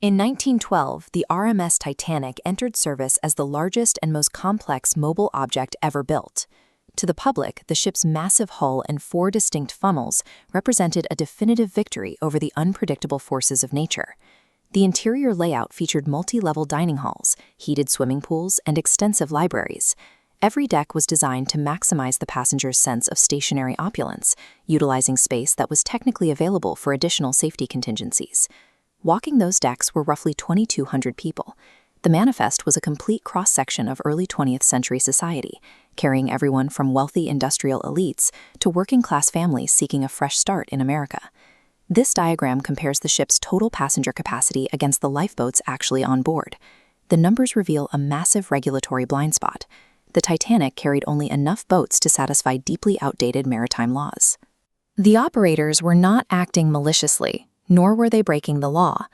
In 1912, the RMS Titanic entered service as the largest and most complex mobile object ever built. To the public, the ship's massive hull and 4 distinct funnels represented a definitive victory over the unpredictable forces of nature. The interior layout featured multi-level dining halls, heated swimming pools, and extensive libraries. Every deck was designed to maximize the passenger's sense of stationary opulence, utilizing space that was technically available for additional safety contingencies. Walking those decks were roughly 2,200 people. The manifest was a complete cross-section of early 20th century society, carrying everyone from wealthy industrial elites to working-class families seeking a fresh start in America. This diagram compares the ship's total passenger capacity against the lifeboats actually on board. The numbers reveal a massive regulatory blind spot. The Titanic carried only enough boats to satisfy deeply outdated maritime laws. The operators were not acting maliciously, nor were they breaking the law.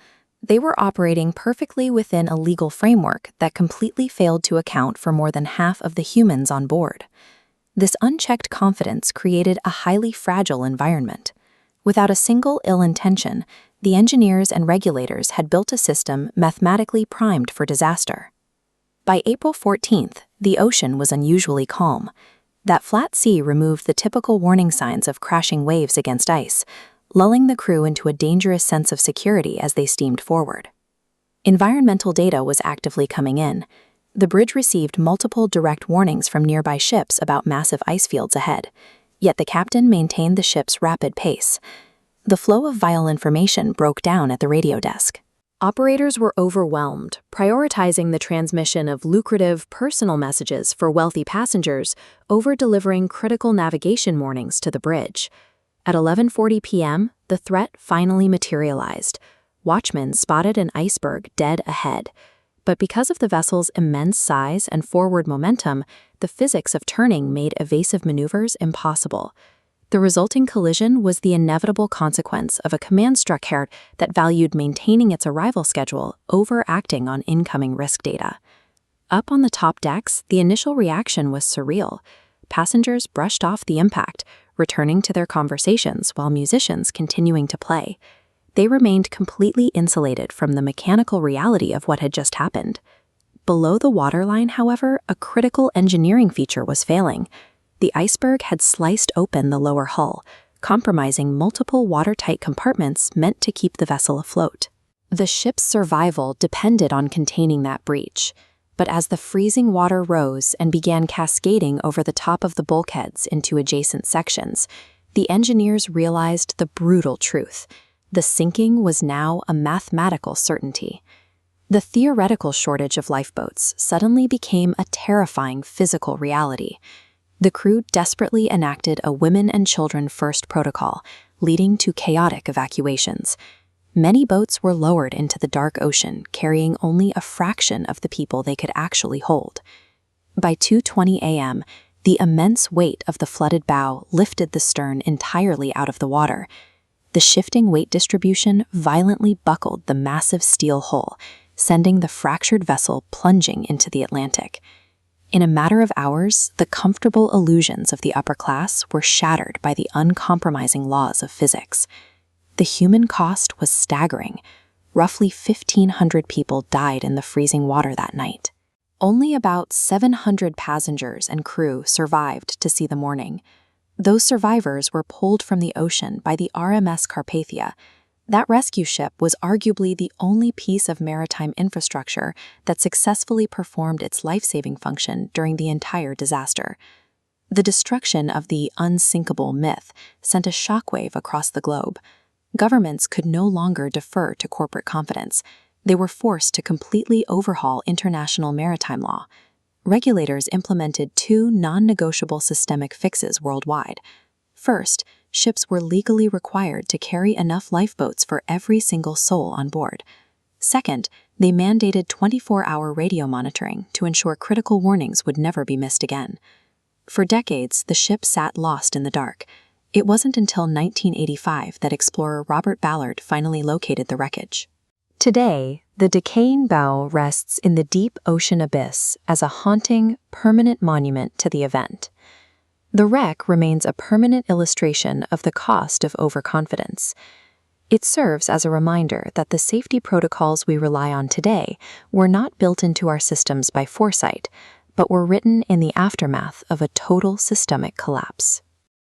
They were operating perfectly within a legal framework that completely failed to account for more than half of the humans on board. This unchecked confidence created a highly fragile environment. Without a single ill intention, the engineers and regulators had built a system mathematically primed for disaster. By April 14th, the ocean was unusually calm. That flat sea removed the typical warning signs of crashing waves against ice, lulling the crew into a dangerous sense of security as they steamed forward. Environmental data was actively coming in. The bridge received multiple direct warnings from nearby ships about massive ice fields ahead, yet the captain maintained the ship's rapid pace. The flow of vital information broke down at the radio desk. Operators were overwhelmed, prioritizing the transmission of lucrative personal messages for wealthy passengers over delivering critical navigation warnings to the bridge. At 11:40 p.m., the threat finally materialized. Watchmen spotted an iceberg dead ahead. But because of the vessel's immense size and forward momentum, the physics of turning made evasive maneuvers impossible. The resulting collision was the inevitable consequence of a command structure that valued maintaining its arrival schedule over acting on incoming risk data. Up on the top decks, the initial reaction was surreal. Passengers brushed off the impact, returning to their conversations while musicians continuing to play. They remained completely insulated from the mechanical reality of what had just happened. Below the waterline, however, a critical engineering feature was failing. The iceberg had sliced open the lower hull, compromising multiple watertight compartments meant to keep the vessel afloat. The ship's survival depended on containing that breach. But as the freezing water rose and began cascading over the top of the bulkheads into adjacent sections, the engineers realized the brutal truth. The sinking was now a mathematical certainty. The theoretical shortage of lifeboats suddenly became a terrifying physical reality. The crew desperately enacted a women and children first protocol, leading to chaotic evacuations. Many boats were lowered into the dark ocean, carrying only a fraction of the people they could actually hold. By 2:20 a.m., the immense weight of the flooded bow lifted the stern entirely out of the water. The shifting weight distribution violently buckled the massive steel hull, sending the fractured vessel plunging into the Atlantic. In a matter of hours, the comfortable illusions of the upper class were shattered by the uncompromising laws of physics. The human cost was staggering. Roughly 1,500 people died in the freezing water that night. Only about 700 passengers and crew survived to see the morning. Those survivors were pulled from the ocean by the RMS Carpathia. That rescue ship was arguably the only piece of maritime infrastructure that successfully performed its life-saving function during the entire disaster. The destruction of the unsinkable myth sent a shockwave across the globe. Governments could no longer defer to corporate confidence. They were forced to completely overhaul international maritime law. Regulators implemented 2 non-negotiable systemic fixes worldwide. First, ships were legally required to carry enough lifeboats for every single soul on board. Second, they mandated 24-hour radio monitoring to ensure critical warnings would never be missed again. For decades, the ship sat lost in the dark. It wasn't until 1985 that explorer Robert Ballard finally located the wreckage. Today, the decaying bow rests in the deep ocean abyss as a haunting, permanent monument to the event. The wreck remains a permanent illustration of the cost of overconfidence. It serves as a reminder that the safety protocols we rely on today were not built into our systems by foresight, but were written in the aftermath of a total systemic collapse.